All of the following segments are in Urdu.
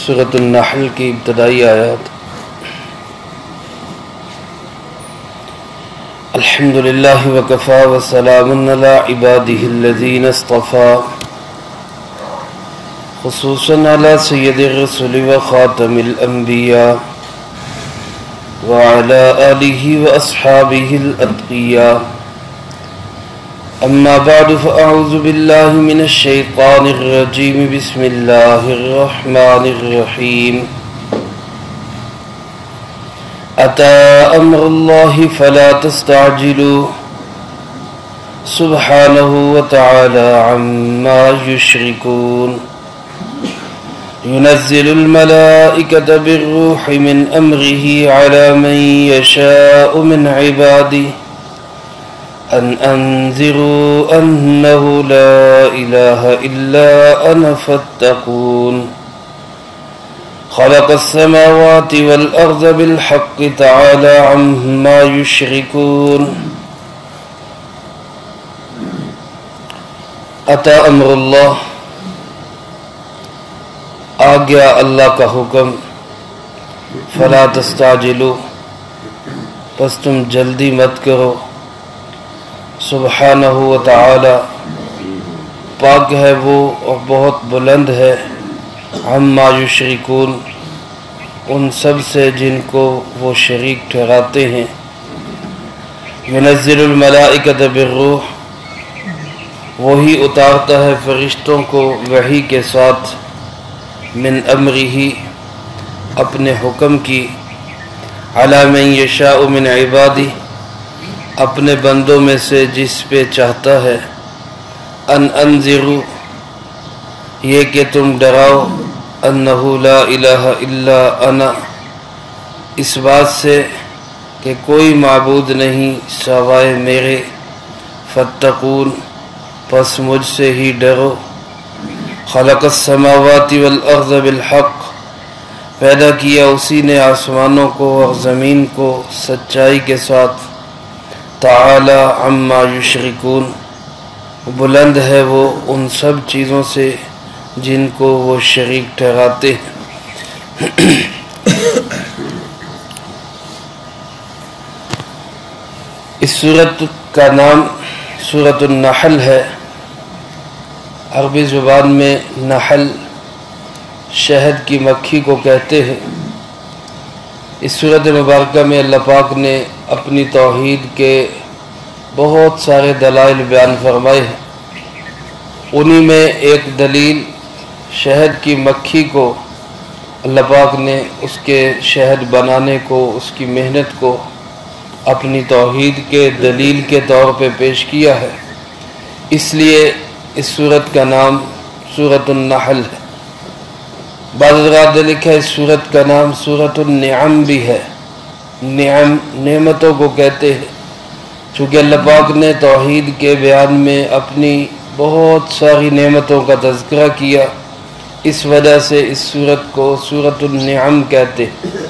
سورۃ النحل کی ابتدائی آیات۔ الحمدللہ وکفا وسلام علی عبادہ الذین اصطفیٰ، خصوصاً علی سید الرسل وخاتم الانبیاء وعلی آلہ واصحابہ الاتقیاء، اما بعد فاعوذ باللہ من الشیطان الرجیم، بسم اللہ الرحمن الرحیم۔ اتی امر اللہ فلا تستعجلوا، سبحانہ وتعالی عما یشرکون۔ ينزل الملائكة بالروح من أمره على من يشاء من عباده أن أنذروا أنه لا إله إلا أنا فاتقون، خلق السماوات والأرض بالحق تعالى عما يشركون۔ أتى أمر الله، آ گیا اللہ کا حکم، فلا تستعجلوا، پس تم جلدی مت کرو، سبحانہ وتعالی، پاک ہے وہ اور بہت بلند ہے، عما یشرکون، ان سب سے جن کو وہ شریک ٹھہراتے ہیں۔ ينزل الملائکۃ بالروح، وہی اتارتا ہے فرشتوں کو وحی کے ساتھ، من امرہ، اپنے حکم کی، علی من یشاء من عبادہ، اپنے بندوں میں سے جس پہ چاہتا ہے، ان انذروا، یہ کہ تم ڈراؤ، انہ لا الہ الا انا، اس بات سے کہ کوئی معبود نہیں سوائے میرے، فاتقون، پس مجھ سے ہی ڈرو۔ خلق السماوات والارض بالحق، پیدا کیا اسی نے آسمانوں کو اور زمین کو سچائی کے ساتھ، تعالی عما یشرکون، بلند ہے وہ ان سب چیزوں سے جن کو وہ شریک ٹھہراتے ہیں۔ اس سورت کا نام سورۃ النحل ہے۔ عربی زبان میں نحل شہد کی مکھی کو کہتے ہیں۔ اس سورۃ مبارکہ میں اللہ پاک نے اپنی توحید کے بہت سارے دلائل بیان فرمائے ہیں۔ انہی میں ایک دلیل شہد کی مکھی کو اللہ پاک نے اس کے شہد بنانے کو، اس کی محنت کو اپنی توحید کے دلیل کے طور پہ پیش کیا ہے، اس لیے اس سورت کا نام سورۃ النحل ہے۔ بعض حضرات نے لکھا ہے اس سورت کا نام سورۃ النعم بھی ہے۔ نعم نعمتوں کو کہتے ہیں، چونکہ اللہ پاک نے توحید کے بیان میں اپنی بہت ساری نعمتوں کا تذکرہ کیا، اس وجہ سے اس سورت کو سورۃ النعم کہتے ہیں۔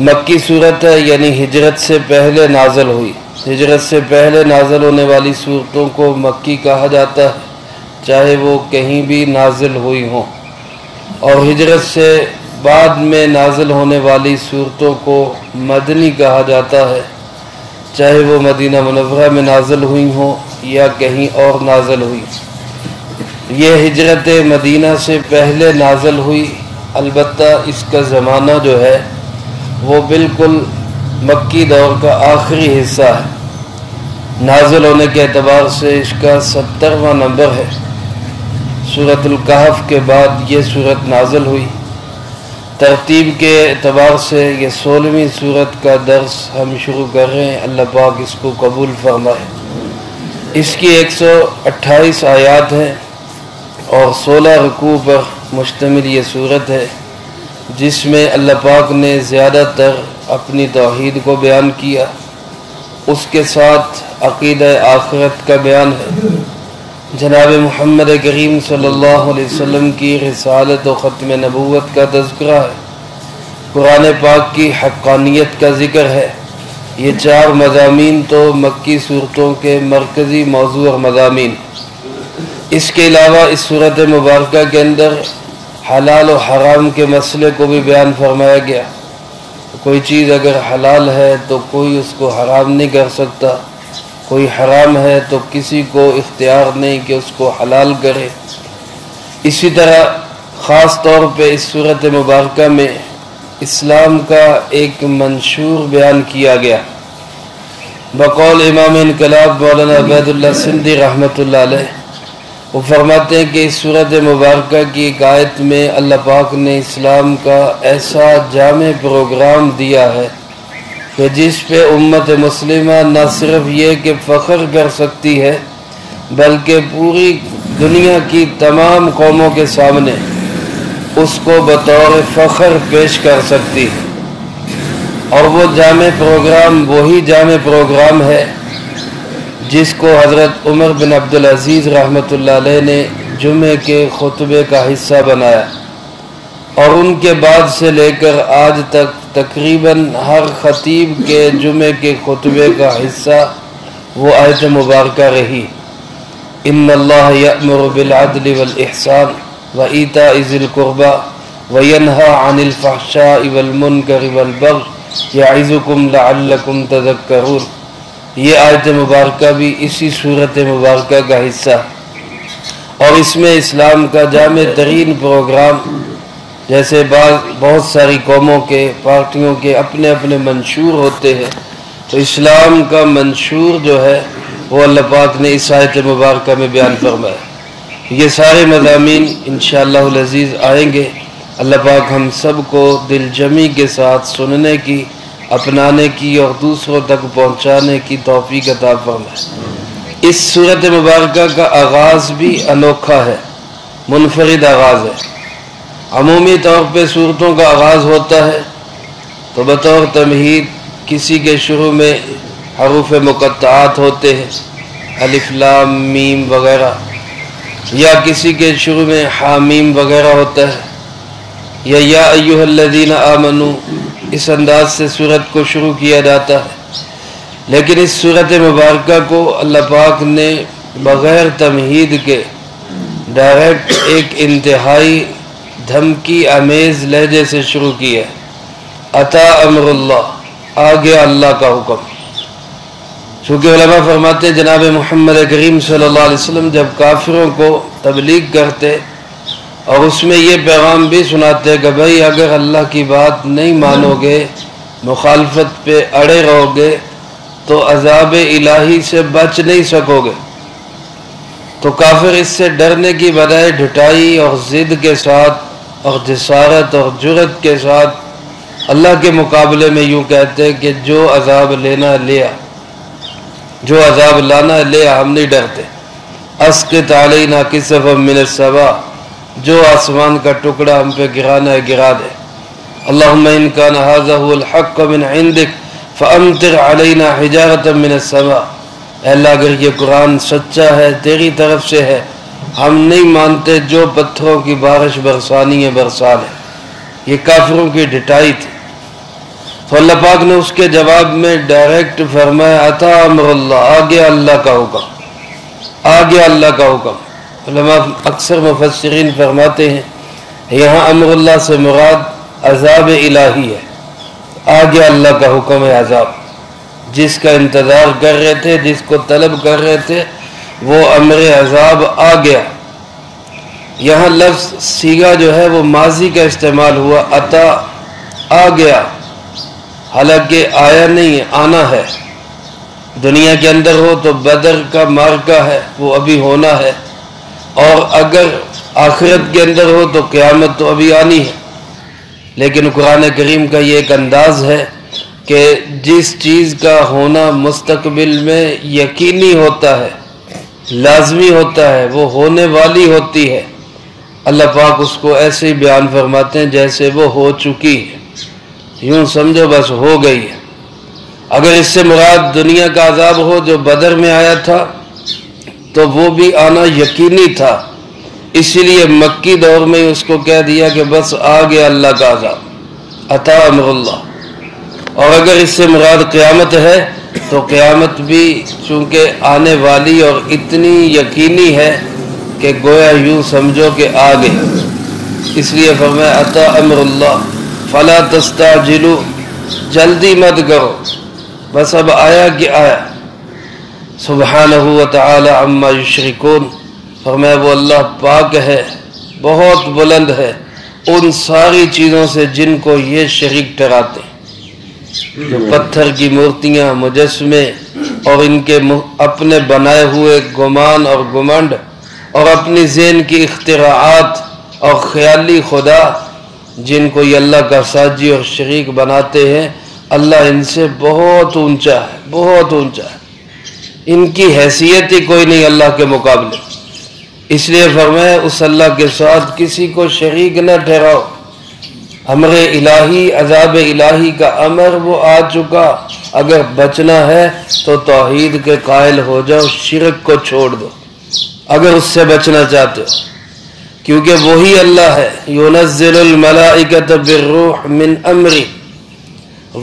مکی سورت ہے، یعنی ہجرت سے پہلے نازل ہوئی۔ ہجرت سے پہلے نازل ہونے والی صورتوں کو مکی کہا جاتا ہے، چاہے وہ کہیں بھی نازل ہوئی ہوں، اور ہجرت سے بعد میں نازل ہونے والی صورتوں کو مدنی کہا جاتا ہے، چاہے وہ مدینہ منورہ میں نازل ہوئی ہوں یا کہیں اور نازل ہوئی۔ یہ ہجرت مدینہ سے پہلے نازل ہوئی، البتہ اس کا زمانہ جو ہے وہ بالکل مکی دور کا آخری حصہ ہے۔ نازل ہونے کے اعتبار سے اس کا 70واں نمبر ہے۔ سورۃ الکہف کے بعد یہ سورت نازل ہوئی۔ ترتیب کے اعتبار سے یہ 16ویں سورت کا درس ہم شروع کر رہے ہیں، اللہ پاک اس کو قبول فرمائے۔ اس کی 128 آیات ہیں اور 16 رکوع پر مشتمل یہ سورت ہے، جس میں اللہ پاک نے زیادہ تر اپنی توحید کو بیان کیا، اس کے ساتھ عقیدہ آخرت کا بیان ہے، جناب محمد کریم صلی اللہ علیہ وسلم کی رسالت و ختم نبوت کا تذکرہ ہے، قرآن پاک کی حقانیت کا ذکر ہے۔ یہ 4 مضامین تو مکی صورتوں کے مرکزی موضوع اور مضامین۔ اس کے علاوہ اس صورت مبارکہ کے اندر حلال و حرام کے مسئلے کو بھی بیان فرمایا گیا۔ کوئی چیز اگر حلال ہے تو کوئی اس کو حرام نہیں کر سکتا، کوئی حرام ہے تو کسی کو اختیار نہیں کہ اس کو حلال کرے۔ اسی طرح خاص طور پہ اس صورت مبارکہ میں اسلام کا ایک منشور بیان کیا گیا۔ بقول امام انقلاب مولانا عبید اللہ سندھی رحمۃ اللہ علیہ، وہ فرماتے ہیں کہ اس صورت مبارکہ کی ایک آیت میں اللہ پاک نے اسلام کا ایسا جامع پروگرام دیا ہے کہ جس پہ امت مسلمہ نہ صرف یہ کہ فخر کر سکتی ہے بلکہ پوری دنیا کی تمام قوموں کے سامنے اس کو بطور فخر پیش کر سکتی ہے۔ اور وہ جامع پروگرام وہی جامع پروگرام ہے جس کو حضرت عمر بن عبدالعزیز رحمۃ اللہ علیہ نے جمعے کے خطبے کا حصہ بنایا، اور ان کے بعد سے لے کر آج تک تقریباً ہر خطیب کے جمعے کے خطبے کا حصہ وہ آیت مبارکہ رہی۔ ان اللہ یأمر بالعدل والاحسان وایتاء ذی القربى وینہی عن الفحشاء والمنکر والبغی یعظکم لعلکم تذکرون۔ یہ آیت مبارکہ بھی اسی صورت مبارکہ کا حصہ ہے، اور اس میں اسلام کا جامع ترین پروگرام، جیسے بہت ساری قوموں کے پارٹیوں کے اپنے اپنے منشور ہوتے ہیں، تو اسلام کا منشور جو ہے وہ اللہ پاک نے اس آیت مبارکہ میں بیان فرمایا۔ یہ سارے مضامین انشاءاللہ العزیز آئیں گے۔ اللہ پاک ہم سب کو دل جمی کے ساتھ سننے کی، اپنانے کی اور دوسروں تک پہنچانے کی توفیق عطا فرمائے۔ اس صورت مبارکہ کا آغاز بھی انوکھا ہے، منفرد آغاز ہے۔ عمومی طور پہ صورتوں کا آغاز ہوتا ہے تو بطور تمہید کسی کے شروع میں حروف مقطعات ہوتے ہیں، الف لام میم وغیرہ، یا کسی کے شروع میں حامیم وغیرہ ہوتا ہے، یا ایھا الذین آمنوا، اس انداز سے سورت کو شروع کیا جاتا ہے۔ لیکن اس سورت مبارکہ کو اللہ پاک نے بغیر تمہید کے ڈائریکٹ ایک انتہائی دھمکی آمیز لہجے سے شروع کیا ہے۔ اتی امر اللہ، آ گیا اللہ کا حکم۔ چونکہ علماء فرماتے ہیں جناب محمد کریم صلی اللہ علیہ وسلم جب کافروں کو تبلیغ کرتے اور اس میں یہ پیغام بھی سناتے کہ بھائی اگر اللہ کی بات نہیں مانو گے، مخالفت پہ اڑے رہو گے تو عذاب الہی سے بچ نہیں سکو گے، تو کافر اس سے ڈرنے کی بجائے ڈھٹائی اور ضد کے ساتھ اور جسارت اور جرت کے ساتھ اللہ کے مقابلے میں یوں کہتے کہ جو عذاب لینا لیا، جو عذاب لانا لیا، ہم نہیں ڈرتے۔ اسقط علینا کسفا من السماء، جو آسمان کا ٹکڑا ہم پہ گرانا ہے گرا دے۔ اللہم ان کان ھذا ھو الحق من عندک فامطر علینا حجارۃ من السماء، اے اللہ اگر یہ قرآن سچا ہے تیری طرف سے ہے، ہم نہیں مانتے، جو پتھروں کی بارش برسانی ہے برسا دے۔ یہ کافروں کی ڈٹائی تھی۔ تو اللہ پاک نے اس کے جواب میں ڈائریکٹ فرمایا اتی امر اللہ، آ گیا اللہ کا حکم، آ گیا اللہ کا حکم۔ علماء اکثر مفسرین فرماتے ہیں یہاں امر اللہ سے مراد عذاب الہی ہے، آ گیا اللہ کا حکم ہے عذاب، جس کا انتظار کر رہے تھے، جس کو طلب کر رہے تھے، وہ امر عذاب آ گیا۔ یہاں لفظ صیغہ جو ہے وہ ماضی کا استعمال ہوا، اتا، آ گیا، حالانکہ آیا نہیں ہے، آنا ہے۔ دنیا کے اندر ہو تو بدر کا معرکہ ہے، وہ ابھی ہونا ہے، اور اگر آخرت کے اندر ہو تو قیامت تو ابھی آنی ہے۔ لیکن قرآن کریم کا یہ ایک انداز ہے کہ جس چیز کا ہونا مستقبل میں یقینی ہوتا ہے، لازمی ہوتا ہے، وہ ہونے والی ہوتی ہے، اللہ پاک اس کو ایسے ہی بیان فرماتے ہیں جیسے وہ ہو چکی ہے، یوں سمجھو بس ہو گئی ہے۔ اگر اس سے مراد دنیا کا عذاب ہو جو بدر میں آیا تھا تو وہ بھی آنا یقینی تھا، اسی لیے مکی دور میں اس کو کہہ دیا کہ بس آ گیا اللہ کا عذاب، اتی امر اللہ۔ اور اگر اس سے مراد قیامت ہے تو قیامت بھی چونکہ آنے والی اور اتنی یقینی ہے کہ گویا یوں سمجھو کہ آ گئی۔ اس لیے فرمایا اتا امر اللہ فلا تستعجلوا، جلدی مت کرو، بس اب آیا کہ آیا۔ سبحانہ و تعالی عما یشرکون، فرمایا وہ اللہ پاک ہے، بہت بلند ہے ان ساری چیزوں سے جن کو یہ شریک ٹھہراتے ہیں۔ جو پتھر کی مورتیاں، مجسمے اور ان کے اپنے بنائے ہوئے گمان اور گمنڈ اور اپنی ذہن کی اختراعات اور خیالی خدا جن کو یہ اللہ کا ساجی اور شریک بناتے ہیں، اللہ ان سے بہت اونچا ہے، بہت اونچا ہے، ان کی حیثیت ہی کوئی نہیں اللہ کے مقابلے۔ اس لیے فرمایا اس اللہ کے ساتھ کسی کو شریک نہ ٹھہراؤ۔ امر الہی، عذاب الہی کا امر وہ آ چکا، اگر بچنا ہے تو توحید کے قائل ہو جاؤ، شرک کو چھوڑ دو اگر اس سے بچنا چاہتے ہو، کیونکہ وہی اللہ ہے۔ ينزل الملائکۃ بالروح من امری،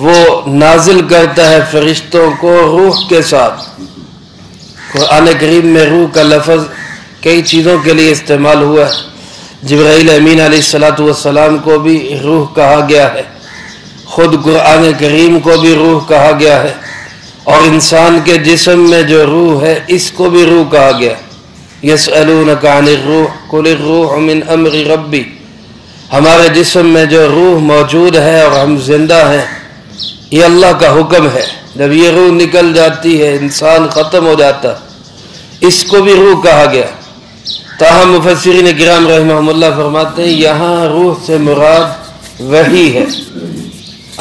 وہ نازل کرتا ہے فرشتوں کو روح کے ساتھ۔ قرآن کریم میں روح کا لفظ کئی چیزوں کے لیے استعمال ہوا ہے۔ جبرائیل امین علیہ السلام کو بھی روح کہا گیا ہے، خود قرآن کریم کو بھی روح کہا گیا ہے، اور انسان کے جسم میں جو روح ہے اس کو بھی روح کہا گیا۔ یسألونک عن الروح قل الروح من امر ربی، ہمارے جسم میں جو روح موجود ہے اور ہم زندہ ہیں، یہ اللہ کا حکم ہے۔ جب یہ روح نکل جاتی ہے انسان ختم ہو جاتا، اس کو بھی روح کہا گیا۔ تاہم مفسرین کرام رحمہم اللہ فرماتے ہیں یہاں روح سے مراد وحی ہے،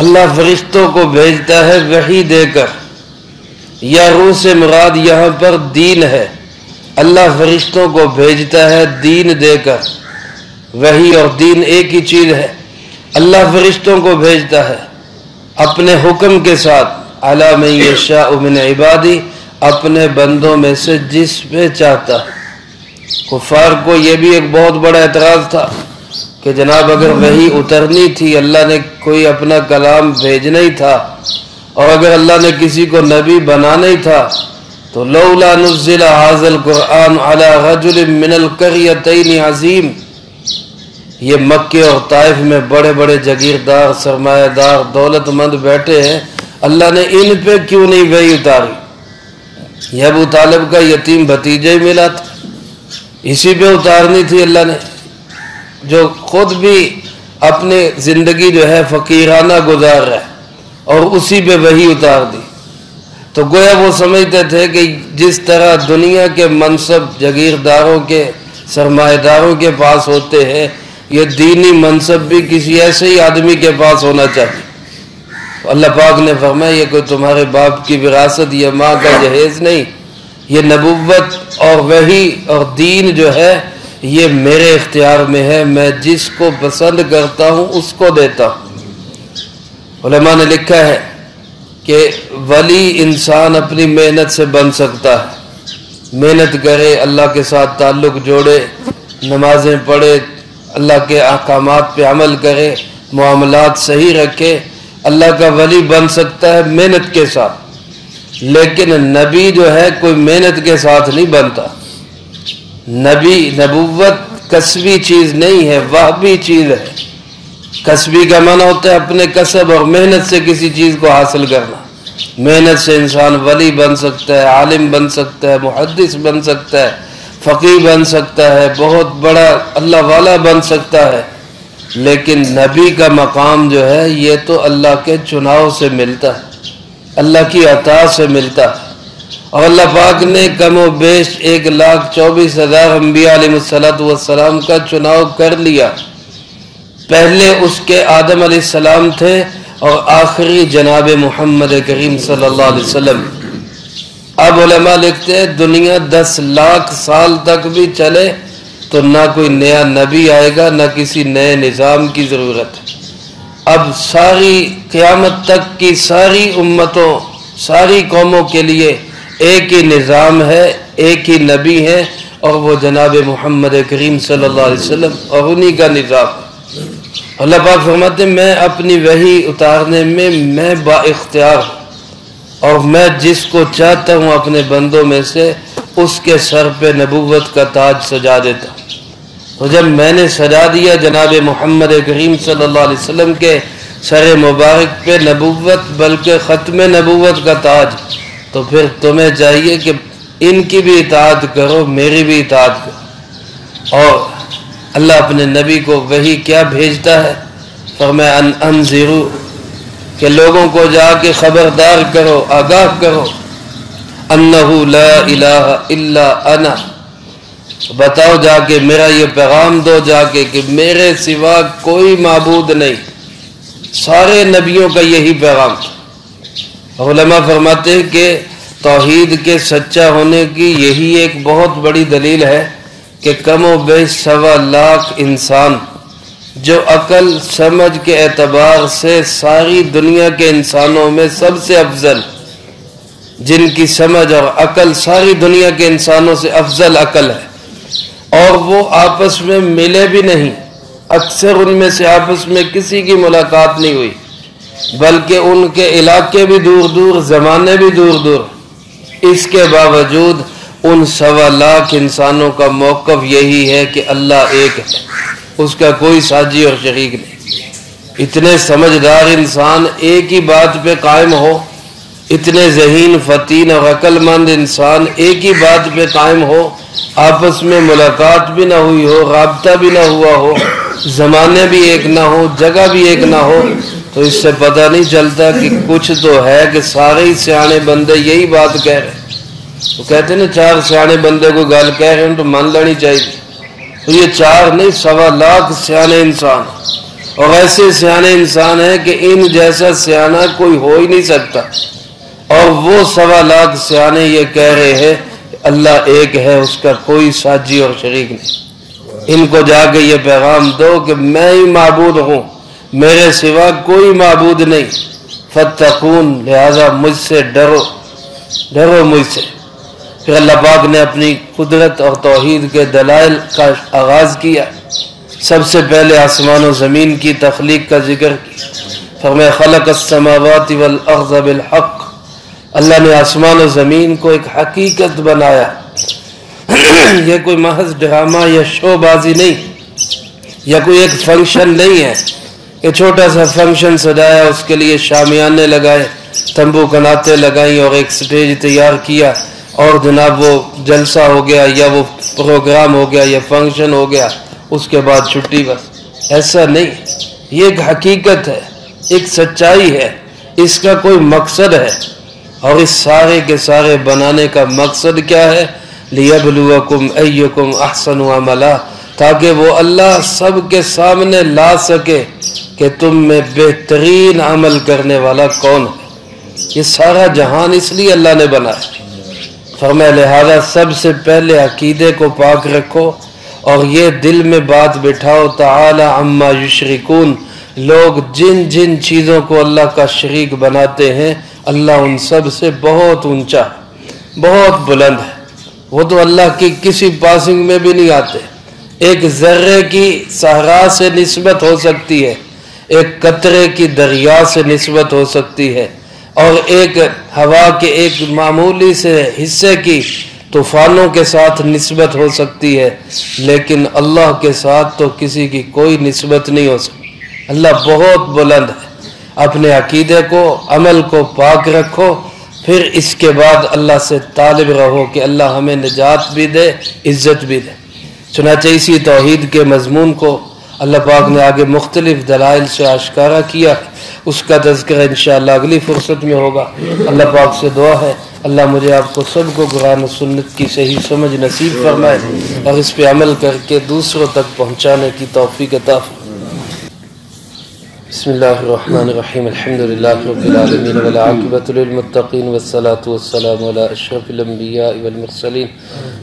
اللہ فرشتوں کو بھیجتا ہے وحی دے کر، یا روح سے مراد یہاں پر دین ہے، اللہ فرشتوں کو بھیجتا ہے دین دے کر۔ وحی اور دین ایک ہی چیز ہے، اللہ فرشتوں کو بھیجتا ہے اپنے حکم کے ساتھ، علی من یشاء من عبادی، اپنے بندوں میں سے جس پہ چاہتا ہے۔ کفار کو یہ بھی ایک بہت بڑا اعتراض تھا کہ جناب اگر وحی اترنی تھی، اللہ نے کوئی اپنا کلام بھیجنا ہی تھا، اور اگر اللہ نے کسی کو نبی بنانا ہی تھا تو لولا نزل ھذا القرآن علی رجل من القریتین عظیم، یہ مکے اور طائف میں بڑے بڑے جاگیردار، سرمایہ دار، دولت مند بیٹھے ہیں، اللہ نے ان پہ کیوں نہیں وحی اتاری؟ یہ ابو طالب کا یتیم بھتیجا ہی ملا تھا، اسی پہ اتارنی تھی اللہ نے، جو خود بھی اپنے زندگی جو ہے فقیرانہ گزار رہا ہے، اور اسی پہ وحی اتار دی۔ تو گویا وہ سمجھتے تھے کہ جس طرح دنیا کے منصب جاگیرداروں کے، سرمایہ داروں کے پاس ہوتے ہیں، یہ دینی منصب بھی کسی ایسے ہی آدمی کے پاس ہونا چاہیے۔ اللہ پاک نے فرمایا یہ کوئی تمہارے باپ کی وراثت، یہ ماں کا جہیز نہیں، یہ نبوت اور وحی اور دین جو ہے یہ میرے اختیار میں ہے، میں جس کو پسند کرتا ہوں اس کو دیتا ہوں۔ علماء نے لکھا ہے کہ ولی انسان اپنی محنت سے بن سکتا ہے، محنت کرے، اللہ کے ساتھ تعلق جوڑے، نمازیں پڑھے، اللہ کے احکامات پہ عمل کرے، معاملات صحیح رکھے، اللہ کا ولی بن سکتا ہے محنت کے ساتھ۔ لیکن نبی جو ہے کوئی محنت کے ساتھ نہیں بنتا۔ نبوت کسبی چیز نہیں ہے، وہبی چیز ہے۔ کسبی کا معنی ہوتا ہے اپنے کسب اور محنت سے کسی چیز کو حاصل کرنا۔ محنت سے انسان ولی بن سکتا ہے، عالم بن سکتا ہے، محدث بن سکتا ہے، فقیہ بن سکتا ہے، بہت بڑا اللہ والا بن سکتا ہے، لیکن نبی کا مقام جو ہے یہ تو اللہ کے چناؤ سے ملتا ہے، اللہ کی عطا سے ملتا ہے۔ اور اللہ پاک نے کم و بیش 1,24,000 انبیاء علیہ السلام کا چناؤ کر لیا۔ پہلے اس کے آدم علیہ السلام تھے اور آخری جناب محمد کریم صلی اللہ علیہ وسلم۔ اب علماء لکھتے ہیں دنیا 10 لاکھ سال تک بھی چلے تو نہ کوئی نیا نبی آئے گا، نہ کسی نئے نظام کی ضرورت ہے۔ اب ساری قیامت تک کی ساری امتوں، ساری قوموں کے لیے ایک ہی نظام ہے، ایک ہی نبی ہے، اور وہ جناب محمد کریم صلی اللہ علیہ وسلم، اور انہی کا نظام ہے۔ اللہ پاک فرماتے ہیں میں اپنی وحی اتارنے میں با اختیار ہوں، اور میں جس کو چاہتا ہوں اپنے بندوں میں سے اس کے سر پہ نبوت کا تاج سجا دیتا ہوں۔ تو جب میں نے سجا دیا جناب محمد کریم صلی اللہ علیہ وسلم کے سر مبارک پہ نبوت بلکہ ختم نبوت کا تاج، تو پھر تمہیں چاہیے کہ ان کی بھی اطاعت کرو، میری بھی اطاعت کرو۔ اور اللہ اپنے نبی کو وحی کیا بھیجتا ہے؟ فرمایا ان انذروا، کہ لوگوں کو جا کے خبردار کرو، آگاہ کرو، انہ لا الہ الا انا، بتاؤ جا کے، میرا یہ پیغام دو جا کے کہ میرے سوا کوئی معبود نہیں۔ سارے نبیوں کا یہی پیغام تھا۔ علماء فرماتے ہیں کہ توحید کے سچا ہونے کی یہی ایک بہت بڑی دلیل ہے کہ کم و بیش 1.25 لاکھ انسان جو عقل سمجھ کے اعتبار سے ساری دنیا کے انسانوں میں سب سے افضل، جن کی سمجھ اور عقل ساری دنیا کے انسانوں سے افضل عقل ہے، اور وہ آپس میں ملے بھی نہیں، اکثر ان میں سے آپس میں کسی کی ملاقات نہیں ہوئی، بلکہ ان کے علاقے بھی دور دور، زمانے بھی دور دور، اس کے باوجود ان 1.25 لاکھ انسانوں کا موقف یہی ہے کہ اللہ ایک ہے، اس کا کوئی ساجی اور شریک نہیں۔ اتنے سمجھدار انسان ایک ہی بات پہ قائم ہو، اتنے ذہین فتین اور عقل مند انسان ایک ہی بات پہ قائم ہو، آپس میں ملاقات بھی نہ ہوئی ہو، رابطہ بھی نہ ہوا ہو، زمانے بھی ایک نہ ہو، جگہ بھی ایک نہ ہو، تو اس سے پتہ نہیں چلتا کہ کچھ تو ہے کہ سارے ہی سیانے بندے یہی بات کہہ رہے ہیں۔ وہ کہتے ہیں نا 4 سیانے بندے کو گال کہہ رہے ہیں تو مان لینی چاہیے، تو یہ 4 نہیں 1.25 لاکھ سیانے انسان، اور ایسے سیانے انسان ہیں کہ ان جیسا سیانا کوئی ہو ہی نہیں سکتا، اور وہ 1.25 لاکھ سیانے یہ کہہ رہے ہیں اللہ ایک ہے، اس کا کوئی ساجی اور شریک نہیں۔ ان کو جا کے یہ پیغام دو کہ میں ہی معبود ہوں، میرے سوا کوئی معبود نہیں، فتقون، لہذا مجھ سے ڈرو، ڈرو مجھ سے۔ پھر اللہ پاک نے اپنی قدرت اور توحید کے دلائل کا آغاز کیا۔ سب سے پہلے آسمان و زمین کی تخلیق کا ذکر کیا، فرمایا خلق السماوات والارض بالحق، اللہ نے آسمان و زمین کو ایک حقیقت بنایا، یہ کوئی محض ڈرامہ یا شو بازی نہیں، یا کوئی ایک فنکشن نہیں ہے کہ چھوٹا سا فنکشن سجایا، اس کے لیے شامیانے لگائے، تمبو کناتیں لگائیں اور ایک سٹیج تیار کیا، اور جناب وہ جلسہ ہو گیا یا وہ پروگرام ہو گیا یا فنکشن ہو گیا، اس کے بعد چھٹی، بس ایسا نہیں۔ یہ ایک حقیقت ہے، ایک سچائی ہے، اس کا کوئی مقصد ہے، اور اس سارے کے سارے بنانے کا مقصد کیا ہے؟ لِيَبْلُوَكُمْ أَيُّكُمْ أَحْسَنُ عَمَلًا، تاکہ وہ اللہ سب کے سامنے لا سکے کہ تم میں بہترین عمل کرنے والا کون ہے۔ یہ سارا جہان اس لیے اللہ نے بنایا۔ فرمایا لہذا سب سے پہلے عقیدے کو پاک رکھو، اور یہ دل میں بات بٹھاؤ، تعالی عما یشرکون، لوگ جن جن چیزوں کو اللہ کا شریک بناتے ہیں اللہ ان سب سے بہت اونچا ہے، بہت بلند ہے، وہ تو اللہ کی کسی پاسنگ میں بھی نہیں آتے۔ ایک ذرے کی صحرا سے نسبت ہو سکتی ہے، ایک قطرے کی دریا سے نسبت ہو سکتی ہے، اور ایک ہوا کے ایک معمولی سے حصے کی طوفانوں کے ساتھ نسبت ہو سکتی ہے، لیکن اللہ کے ساتھ تو کسی کی کوئی نسبت نہیں ہو سکتی۔ اللہ بہت بلند ہے۔ اپنے عقیدے کو، عمل کو پاک رکھو، پھر اس کے بعد اللہ سے طالب رہو کہ اللہ ہمیں نجات بھی دے، عزت بھی دے۔ چنانچہ اسی توحید کے مضمون کو اللہ پاک نے آگے مختلف دلائل سے آشکارا کیا، اس کا تذکرہ انشاءاللہ اگلی فرصت میں ہوگا۔ اللہ پاک سے دعا ہے اللہ مجھے آپ کو سب کو قرآن و سنت کی صحیح سمجھ نصیب فرمائے، اور اس پہ عمل کر کے دوسروں تک پہنچانے کی توفیق عطا فرمائے۔ بسم اللہ الرحمن الرحیم، الحمد للہ رب العالمین والعاقبۃ للمتقین والصلاة والسلام علی اشرف الانبیاء والمرسلین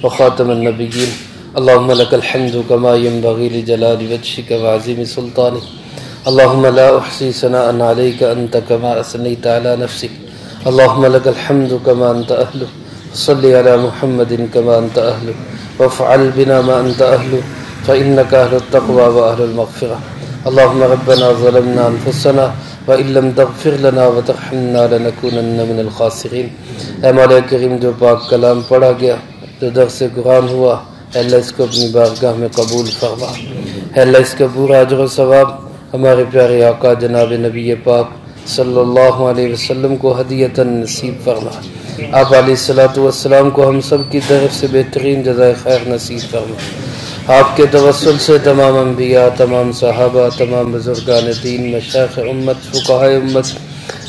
وخاتم النبیین، اللہم لک الحمد کما ینبغی لجلال وجہک وعظیم سلطانک، اللہم لا احصی ثناء علیک انت کما اثنیت علی نفسک، اللہم لک الحمد کما انت اہلہ، صلی علی محمد کما انت اہلہ، وافعل بنا ما انت اہلہ، فإنک اہل التقوی واہل المغفرہ۔ اللہم ربنا ظلمنا انفسنا وإن لم تغفر لنا وترحمنا لنکونن من الخاسرین۔ اے مولا کریم، جو پاک کلام پڑھا گیا، جو درس قرآن ہوا، اے اللہ اس کو اپنی بارگاہ میں قبول فرما۔ اے اللہ اس کا پورا اجر و ثواب ہمارے پیارے آقا جناب نبی پاک صلی اللہ علیہ وسلم کو ہدیۃً نصیب فرما۔ آپ علیہ السلام کو ہم سب کی طرف سے بہترین جزائے خیر نصیب فرما۔ آپ کے توسل سے تمام انبیاء، تمام صحابہ، تمام بزرگان دین، مشائخ امت، فقہاء امت،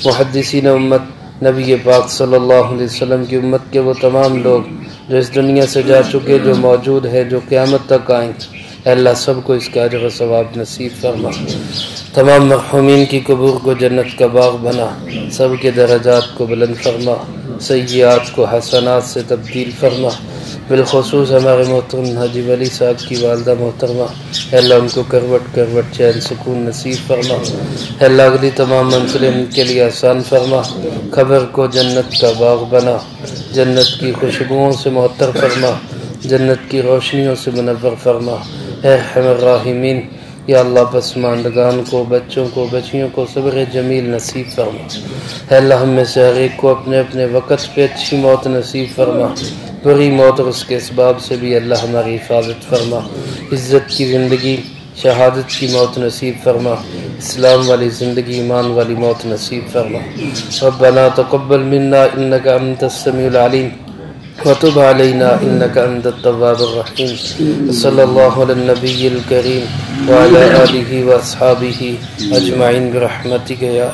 محدثین امت، نبی پاک صلی اللہ علیہ وسلم کی امت کے وہ تمام لوگ جو اس دنیا سے جا چکے، جو موجود ہے، جو قیامت تک آئیں، اے اللہ سب کو اس کا اجر و ثواب نصیب فرما۔ تمام مرحومین کی قبور کو جنت کا باغ بنا، سب کے درجات کو بلند فرما، سیئات کو حسنات سے تبدیل فرما۔ بالخصوص ہمارے محترم حاجی ولی صاحب کی والدہ محترمہ، اے اللہ ان کو کروٹ کروٹ چین سکون نصیب فرما۔ اے اللہ اگلی تمام منزلیں ان کے لیے آسان فرما، قبر کو جنت کا باغ بنا، جنت کی خوشبوؤں سے معطر فرما، جنت کی روشنیوں سے منور فرما۔ اے ارحم الراحمین، یا اللہ پسماندگان کو، بچوں کو، بچیوں کو صبر جمیل نصیب فرما۔ اے اللہ ہم میں سے ہر ایک کو اپنے اپنے وقت پہ اچھی موت نصیب فرما، بری موت اور اس کے اسباب سے بھی اللہ ہماری حفاظت فرما۔ عزت کی زندگی، شہادت کی موت نصیب فرما، اسلام والی زندگی، ایمان والی موت نصیب فرما۔ ربنا تقبل منا انك انت السميع العليم وتب علينا انك انت التواب الرحيم۔ صلی اللہ علی النبی الکریم وعلى آلہ واصحابہ اجمعین برحمتک یا